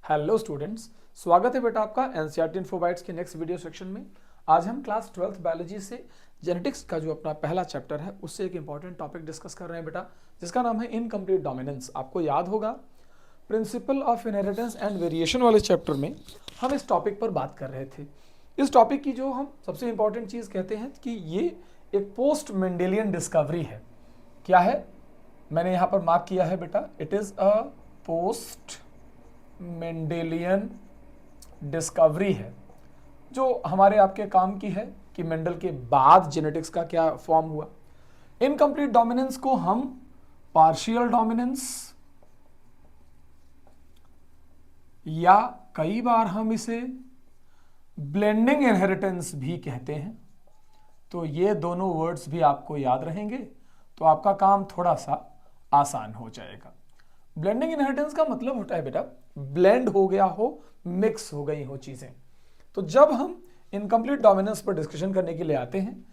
Hello students, स्वागत है बेटा आपका एनसीईआरटी इन्फोबाइट्स के नेक्स्ट वीडियो सेक्शन में। आज हम क्लास 12th बायोलॉजी से जेनेटिक्स का जो अपना पहला चैप्टर है उससे एक इंपॉर्टेंट टॉपिक डिस्कस कर रहे हैं बेटा, जिसका नाम है इनकम्प्लीट डोमिनेंस। आपको याद होगा principle of inheritance and variation वाले चैप्टर में हम इस टॉपिक पर बात कर रहे थे। इस टॉपिक की जो हम सबसे इंपॉर्टेंट चीज़ कहते हैं कि ये एक पोस्ट मेंडेलियन डिस्कवरी है। क्या है, मैंने यहाँ पर मार्क किया है बेटा, it is a post Mendelian discovery है, जो हमारे आपके काम की है कि मेंडल के बाद जेनेटिक्स का क्या फॉर्म हुआ। इनकम्प्लीट डोमिनेंस को हम पार्शियल डोमिनेंस या कई बार हम इसे ब्लेंडिंग इनहेरिटेंस भी कहते हैं। तो ये दोनों वर्ड्स भी आपको याद रहेंगे तो आपका काम थोड़ा सा आसान हो जाएगा। ब्लेंडिंग इनहेरिटेंस का मतलब होता है बेटा ब्लेंड हो गया हो, मिक्स हो गई हो चीजें। तो जब हम इनकम्प्लीट डोमिनेंस पर डिस्कशन करने के लिए आते हैं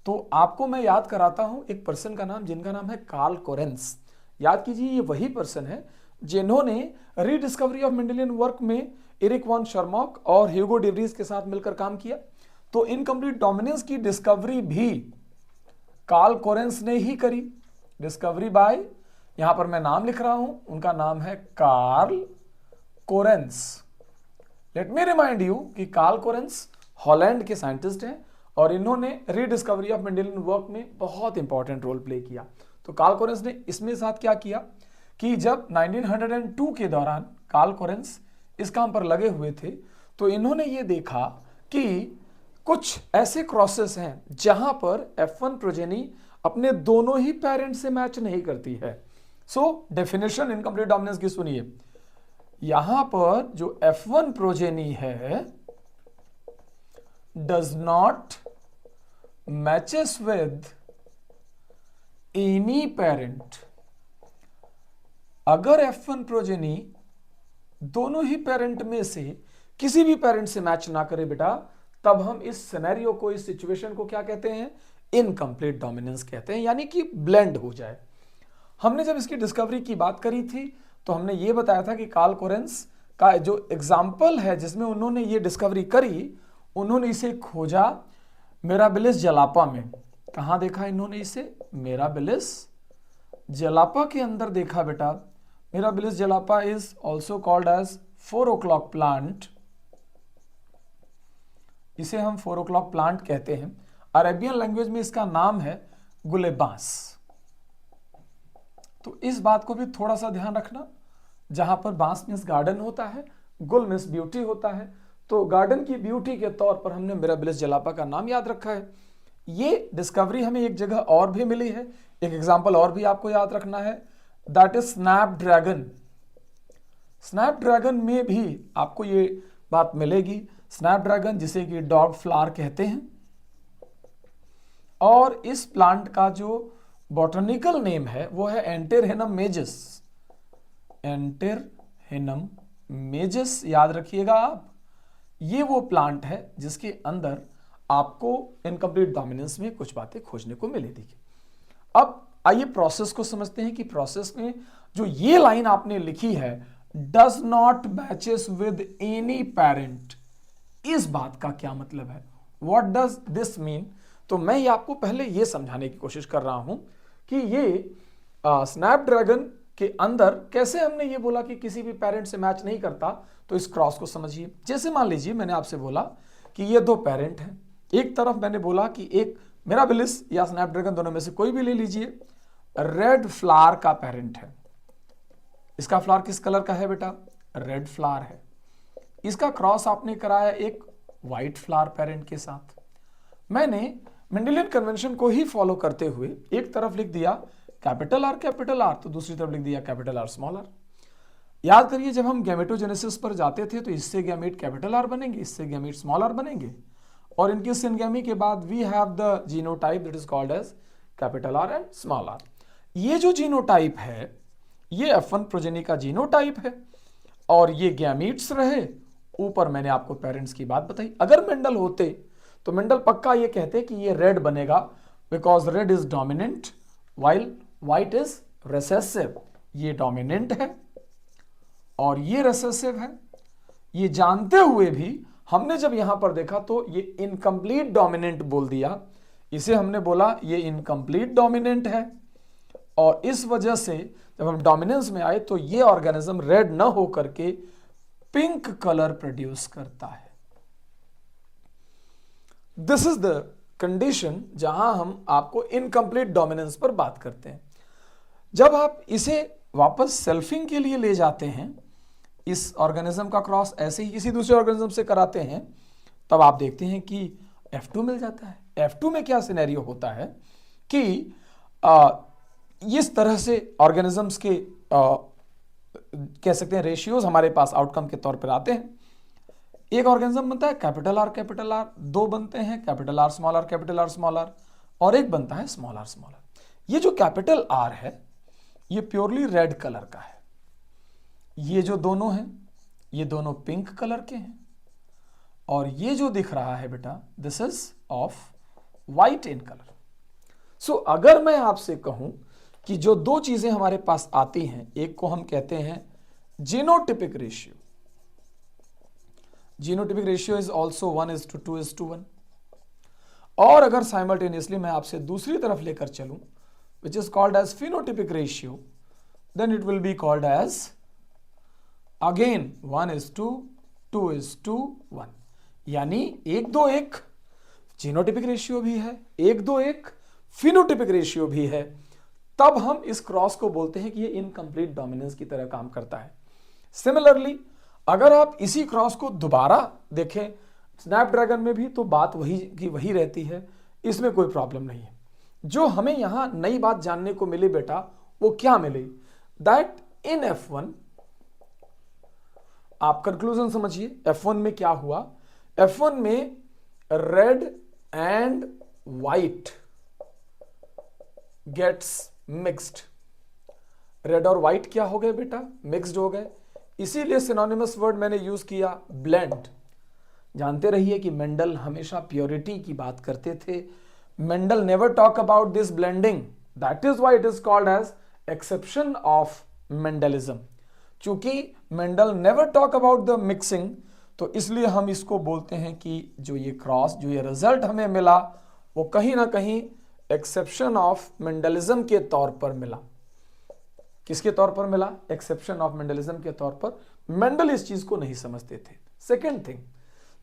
तो आपको मैं याद कराता हूं एक पर्सन का नाम, जिनका नाम है कार्ल कोरेंस। याद कीजिए, ये वही पर्सन है जिन्होंने रीडिस्कवरी ऑफ मेंडेलियन वर्क में एरिक वॉन शर्मॉक और ह्यूगो डे व्रीज के साथ मिलकर काम किया। तो इनकम्प्लीट डोमिनेंस की डिस्कवरी भी कार्ल कोरेंस ने ही करी। डिस्कवरी बाय, यहां पर मैं नाम लिख रहा हूं, उनका नाम है Karl Correns. Let me remind you कि कार्ल कोरेंस हॉलैंड के साइंटिस्ट हैं और इन्होंने रीडिस्कवरी ऑफ मेंडेलियन वर्क में बहुत इंपॉर्टेंट रोल प्ले किया। तो कार्ल कोरेंस ने इसमें साथ क्या किया कि जब 1902 के दौरान कार्ल कोरेंस इस काम पर लगे हुए थे तो इन्होंने ये देखा कि कुछ ऐसे क्रॉसेस हैं जहां पर F1 प्रोजेनी अपने दोनों ही पेरेंट से मैच नहीं करती है। सो डेफिनेशन इनकम्प्लीट डोमिनेंस की सुनिए, यहां पर जो F1 प्रोजेनी है does not matches with any parent. अगर F1 प्रोजेनी दोनों ही पेरेंट में से किसी भी पेरेंट से मैच ना करे बेटा, तब हम इस सिनेरियो को, इस सिचुएशन को क्या कहते हैं, इनकम्प्लीट डोमिनेंस कहते हैं, यानी कि ब्लेंड हो जाए। हमने जब इसकी डिस्कवरी की बात करी थी तो हमने ये बताया था कि कार्ल कोरेंस का जो एग्जाम्पल है जिसमें उन्होंने ये डिस्कवरी करी, उन्होंने इसे खोजा मिराबिलिस जलापा में। कहां देखा इन्होंने इसे, मिराबिलिस जलापा के अंदर देखा बेटा। Mirabilis jalapa is also called as 4 o'clock plant. इसे हम 4 o'clock प्लांट कहते हैं। अरेबियन लैंग्वेज में इसका नाम है गुलेबांस। तो इस बात को भी थोड़ा सा ध्यान रखना, जहां पर बांस मीन्स गार्डन होता है, गुल मीन्स ब्यूटी होता है, तो गार्डन की ब्यूटी के तौर पर हमने मिराबिलिस जलापा का नाम याद रखा है। ये डिस्कवरी हमें एक जगह और भी मिली है, एक एग्जांपल और भी आपको याद रखना है, दैट इज स्नैपड्रैगन। स्नैपड्रैगन में भी आपको ये बात मिलेगी, स्नैपड्रैगन जिसे कि डॉग फ्लावर कहते हैं। और इस प्लांट का जो बॉटनिकल नेम है वो है एंटेरहेनम मेजस। एंटेरहेनम मेजस याद रखिएगा आप। ये वो प्लांट है जिसके अंदर आपको इनकम्प्लीट डोमिनेंस में कुछ बातें खोजने को मिलेगी। अब आइए प्रोसेस को समझते हैं कि प्रोसेस में जो ये लाइन आपने लिखी है, does not matches with any parent, इस बात का क्या मतलब है, व्हाट डज दिस मीन। तो मैं ये आपको पहले ये समझाने की कोशिश कर रहा हूं कि ये स्नैपड्रैगन के अंदर कैसे हमने ये बोला कि किसी भी पेरेंट से मैच नहीं करता। तो इस क्रॉस को समझिए। जैसे मान लीजिए मैंने आपसे बोला कि ये दो पेरेंट हैं, एक तरफ मैंने बोला कि एक मिराबिलिस या स्नैपड्रैगन, दोनों में से कोई भी ले लीजिए, रेड फ्लावर का पेरेंट है। इसका फ्लावर किस कलर का है बेटा, रेड फ्लावर है। इसका क्रॉस आपने कराया एक व्हाइट फ्लावर पेरेंट के साथ। मैंने मेंडेलियन कन्वेंशन को ही फॉलो करते हुए एक तरफ लिख दिया कैपिटल आर, तो दूसरी तरफ लिख दिया कैपिटल आर स्मॉल आर। याद करिए, जब हम गैमेटोजेनेसिस पर जाते थे तो इससे गैमेट कैपिटल आर बनेंगे, इससे गैमेट स्मॉल आर बनेंगे, और इनकी सिनगैमी के बाद we have the genotype that is called as capital R and small R. ये जो जीनोटाइप है ये F1 प्रोजेनी का जीनोटाइप है और ये गैमीट्स रहे। ऊपर मैंने आपको पेरेंट्स की बात बताई। अगर मेंडल होते तो मेंडल पक्का ये कहते कि ये रेड बनेगा, because red is dominant while white is recessive. ये डोमिनेंट है और ये रिसेसिव है। ये जानते हुए भी हमने जब यहां पर देखा तो ये इनकम्प्लीट डोमिनेंट बोल दिया, इसे हमने बोला ये इनकम्प्लीट डोमिनेंट है, और इस वजह से जब हम डोमिनेंस में आए तो ये ऑर्गेनिज्म रेड न होकर के पिंक कलर प्रोड्यूस करता है। दिस इज द कंडीशन जहां हम आपको इनकम्प्लीट डोमिनेंस पर बात करते हैं। जब आप इसे वापस सेल्फिंग के लिए ले जाते हैं, इस ऑर्गेनिज्म का क्रॉस ऐसे ही किसी दूसरे ऑर्गेनिज्म से कराते हैं, तब आप देखते हैं कि F2 मिल जाता है। F2 में क्या सिनेरियो होता है कि इस तरह से ऑर्गेनिजम्स के कह सकते हैं रेशियोज हमारे पास आउटकम के तौर पर आते हैं। एक ऑर्गेनिज्म बनता है कैपिटल आर, दो बनते हैं कैपिटल आर स्मॉल आर, और एक बनता है स्मॉल आर। ये जो कैपिटल आर है ये प्योरली रेड कलर का है, ये जो दोनों हैं ये दोनों पिंक कलर के हैं, और ये जो दिख रहा है बेटा this is off white in colour. So अगर मैं आपसे कहूं कि जो दो चीजें हमारे पास आती हैं, एक को हम कहते हैं genotypic ratio, genotypic ratio is also 1:2:1, और अगर साइमल्टेनियसली मैं आपसे दूसरी तरफ लेकर चलूं which is called as phenotypic ratio, then it will be called as again 1:2:1, यानी 1:2:1 जीनोटिपिक रेशियो भी है, 1:2:1 फिनोटिपिक रेशियो भी है। तब हम इस क्रॉस को बोलते हैं कि ये इनकम्प्लीट डोमिनेंस की तरह काम करता है। सिमिलरली अगर आप इसी क्रॉस को दोबारा देखें स्नैपड्रैगन में भी तो बात वही की वही रहती है, इसमें कोई प्रॉब्लम नहीं है। जो हमें यहां नई बात जानने को मिली बेटा वो क्या मिली, दैट इन F1 आप कंक्लूजन समझिए। F1 में क्या हुआ, F1 में red and white gets mixed, red और व्हाइट क्या हो गए बेटा, मिक्स्ड हो गए। इसीलिए सिनोनिमस वर्ड मैंने यूज किया ब्लेंड। जानते रहिए कि मेंडल हमेशा प्योरिटी की बात करते थे। Mendel never talk about this blending. That is why it is called as exception of Mendelism. चूंकि Mendel never talk about the mixing, तो इसलिए हम इसको बोलते हैं कि जो ये क्रॉस, जो ये रिजल्ट हमें मिला वो कहीं ना कहीं एक्सेप्शन ऑफ मेंडलिज्म के तौर पर मिला। किसके तौर पर मिला, एक्सेप्शन ऑफ मेंडलिज्म के तौर पर। मेंडल इस चीज को नहीं समझते थे। सेकेंड थिंग,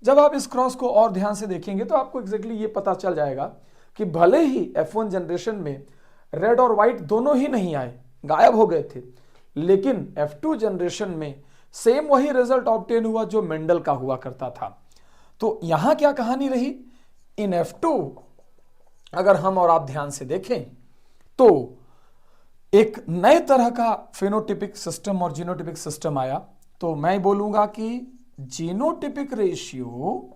जब आप इस क्रॉस को और ध्यान से देखेंगे तो आपको एग्जैक्टली ये पता चल जाएगा कि भले ही F1 जनरेशन में रेड और व्हाइट दोनों ही नहीं आए, गायब हो गए थे, लेकिन F2 जनरेशन में सेम वही रिजल्ट ऑब्टेन हुआ जो मेंडल का हुआ करता था। तो यहां क्या कहानी रही, इन F2 अगर हम और आप ध्यान से देखें तो एक नए तरह का फेनोटिपिक सिस्टम और जीनोटिपिक सिस्टम आया। तो मैं बोलूंगा कि genotypic ratio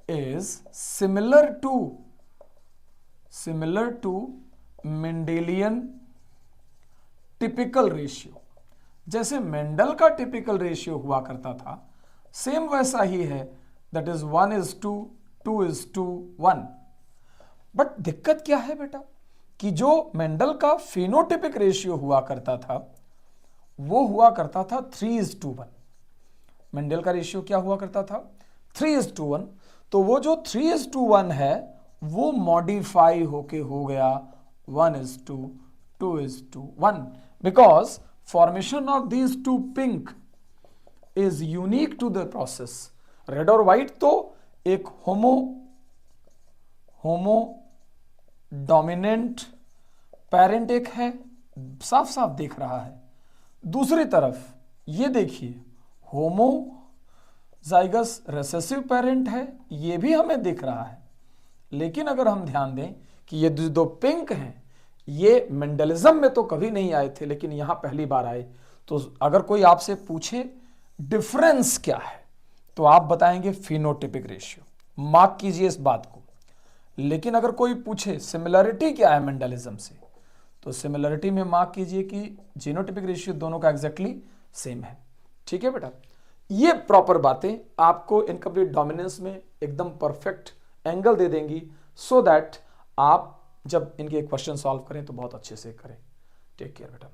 is similar to Mendelian typical ratio। जैसे मेंडल का टिपिकल रेशियो हुआ करता था सेम वैसा ही है, दैट इज 1:2:1। बट दिक्कत क्या है बेटा कि जो मेंडल का फिनोटिपिक रेशियो हुआ करता था वो हुआ करता था 3:1। मेंडल का रेशियो क्या हुआ करता था 3:1। तो वो जो 3:1 है वो मॉडिफाई होके हो गया 1:2:1, because formation of these two pink is unique to the process. Red और व्हाइट तो एक होमो डोमिनेंट पेरेंट एक है, साफ साफ दिख रहा है। दूसरी तरफ ये देखिए होमो जाइगस रेसेसिव पेरेंट है, ये भी हमें दिख रहा है। लेकिन अगर हम ध्यान दें कि ये दो पिंक हैं, ये मेंडलिज्म में तो कभी नहीं आए थे लेकिन यहां पहली बार आए। तो अगर कोई आपसे पूछे डिफरेंस क्या है तो आप बताएंगे फिनोटिपिक रेशियो, मार्क कीजिए इस बात को। लेकिन अगर कोई पूछे सिमिलरिटी क्या है मेंडलिज्म से, तो सिमिलरिटी में मार्क कीजिए कि जीनोटिपिक रेशियो दोनों का एग्जैक्टली सेम है। ठीक है बेटा, ये प्रॉपर बातें आपको इनकम्प्लीट डोमिनेंस में एकदम परफेक्ट एंगल दे देंगी, सो दैट आप जब इनके क्वेश्चन सॉल्व करें तो बहुत अच्छे से करें। टेक केयर बेटा।